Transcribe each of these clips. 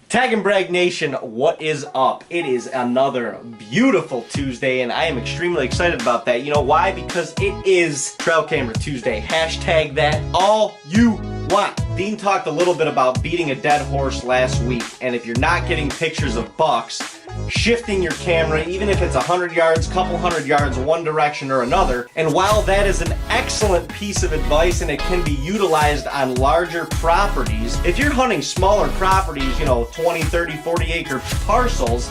Tag and Brag Nation, what is up? It is another beautiful Tuesday, and I am extremely excited about that. You know why? Because it is Trail Camera Tuesday. Hashtag that all you want. Dean talked a little bit about beating a dead horse last week, and if you're not getting pictures of bucks, shifting your camera, even if it's 100 yards, couple hundred yards, one direction or another. And while that is an excellent piece of advice and it can be utilized on larger properties, if you're hunting smaller properties, 20, 30, 40 acre parcels,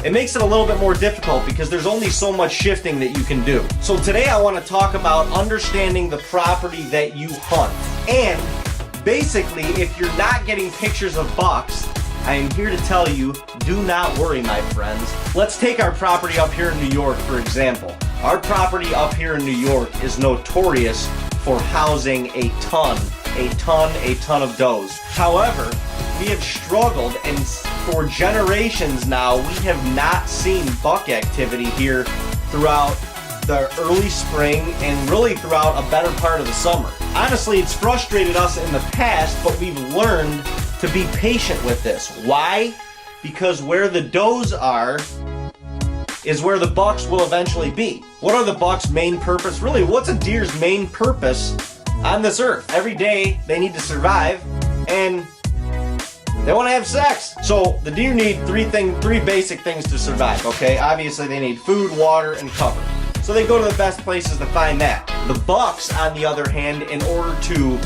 it makes it a little bit more difficult because there's only so much shifting that you can do. So today I want to talk about understanding the property that you hunt. And basically, if you're not getting pictures of bucks, I am here to tell you, do not worry, my friends. Let's take our property up here in New York, for example. Our property up here in New York is notorious for housing a ton of does. However, we have struggled, and for generations now, we have not seen buck activity here throughout the early spring and really throughout a better part of the summer. Honestly, it's frustrated us in the past, but we've learned to be patient with this. Why? Because where the does are is where the bucks will eventually be. What are the bucks' main purpose? Really, what's a deer's main purpose on this earth? Every day they need to survive and they want to have sex. So the deer need three basic things to survive, okay? Obviously they need food, water, and cover. So they go to the best places to find that. The bucks, on the other hand, in order to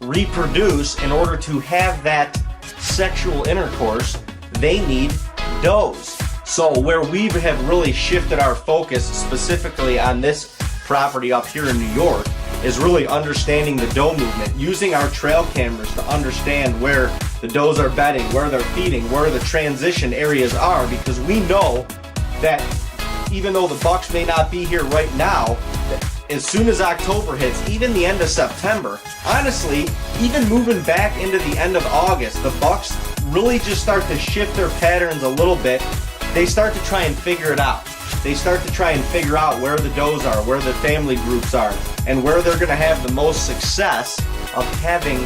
reproduce, in order to have that sexual intercourse, they need does. So where we have really shifted our focus specifically on this property up here in New York is really understanding the doe movement, using our trail cameras to understand where the does are bedding, where they're feeding, where the transition areas are, because we know that even though the bucks may not be here right now, as soon as October hits, even the end of September, honestly, even moving back into the end of August, the bucks really just start to shift their patterns a little bit. They start to try and figure it out. They start to try and figure out where the does are, where the family groups are, and where they're going to have the most success of having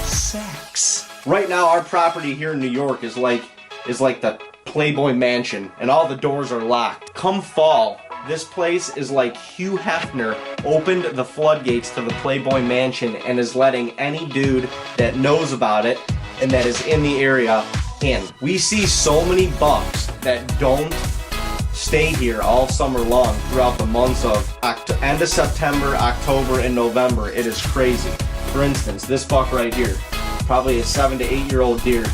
sex. Right now, our property here in New York is like the Playboy Mansion, and all the doors are locked. Come fall, this place is like Hugh Hefner opened the floodgates to the Playboy Mansion and is letting any dude that knows about it and that is in the area in. We see so many bucks that don't stay here all summer long throughout the months of end of September, October, and November. It is crazy. For instance, this buck right here, probably a 7 to 8 year old deer.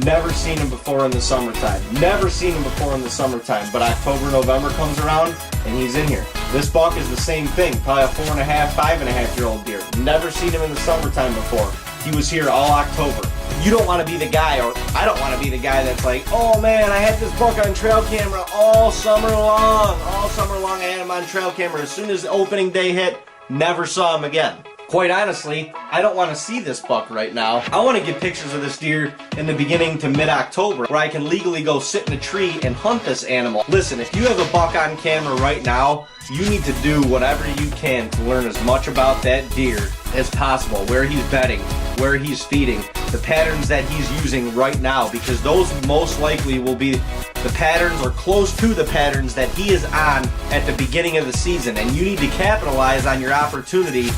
Never seen him before in the summertime. Never seen him before in the summertime. But October, November comes around and he's in here. This buck is the same thing. Probably a 4.5, 5.5 year old deer. Never seen him in the summertime before. He was here all October. You don't want to be the guy, or I don't want to be the guy that's like, oh man, I had this buck on trail camera all summer long. All summer long I had him on trail camera. As soon as opening day hit, never saw him again. Quite honestly, I don't want to see this buck right now. I want to get pictures of this deer in the beginning to mid-October where I can legally go sit in a tree and hunt this animal. Listen, if you have a buck on camera right now, you need to do whatever you can to learn as much about that deer as possible. Where he's bedding, where he's feeding, the patterns that he's using right now, because those most likely will be the patterns or close to the patterns that he is on at the beginning of the season, and you need to capitalize on your opportunity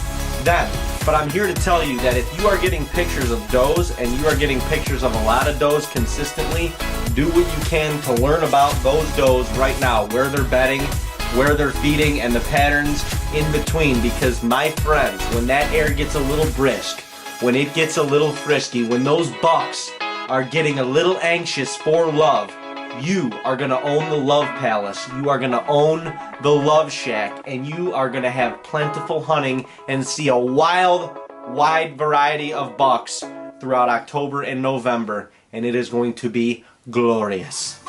then. But I'm here to tell you that if you are getting pictures of does and you are getting pictures of a lot of does consistently, do what you can to learn about those does right now, where they're bedding, where they're feeding, and the patterns in between. Because my friends, when that air gets a little brisk, when it gets a little frisky, when those bucks are getting a little anxious for love, you are going to own the love palace, you are going to own the love shack, and you are going to have plentiful hunting and see a wide variety of bucks throughout October and November, and it is going to be glorious.